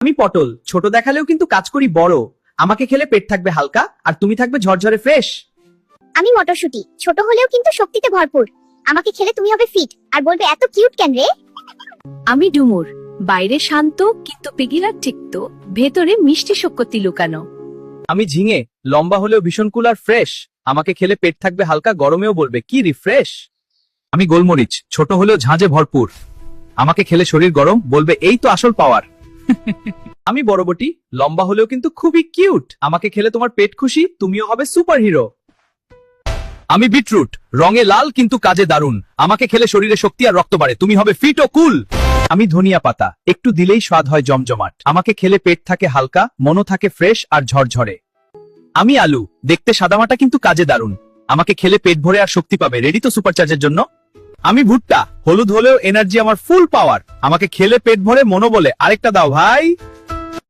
আমি পটল, ছোট দেখালেও কিন্তু কাজ করি বড়। আমাকে খেলে পেট থাকবে হালকা আর তুমি থাকবে ঝরঝরে ফ্রেশ। আমি মটরশুঁটি, ছোট হলেও কিন্তু শক্তিতে ভরপুর। আমাকে খেলে তুমি হবে ফিট আর বলবে এত কিউট কেন রে। আমি ডুমুর, বাইরে শান্ত কিন্তু পিগিলার টিকত, ভেতরে মিষ্টি শক্তি লুকানো। আমি ঝিঙে, লম্বা হলেও ভীষণ কুল আর ফ্রেশ। আমাকে খেলে পেট থাকবে হালকা, গরমেও বলবে কি রিফ্রেশ। আমি গোলমরিচ, ছোট হলেও ঝাঁঝে ভরপুর। আমাকে খেলে শরীর গরম, বলবে এই তো আসল পাওয়ার। আমি বড়বটি, লম্বা হলেও কিন্তু খুবই কিউট। আমাকে খেলে তোমার পেট খুশি, তুমিও হবে সুপার হিরো। আমি বিটরুট, রঙে লাল কিন্তু কাজে দারুণ। আমাকে খেলে শরীরে শক্তি আর রক্ত বাড়ে, তুমি হবে ফিট ও কুল। আমি ধনিয়া পাতা, একটু দিলেই স্বাদ হয় জমজমাট। আমাকে খেলে পেট থাকে হালকা, মনও থাকে ফ্রেশ আর ঝরঝরে। আমি আলু, দেখতে সাদামাটা কিন্তু কাজে দারুণ। আমাকে খেলে পেট ভরে আর শক্তি পাবে, রেডি তো সুপারচার্জের জন্য। আমি ভুট্টা, হলুদ হলেও এনার্জি আমার ফুল পাওয়ার। আমাকে খেলে পেট ভরে, মনও বলে আরেকটা দাও ভাই।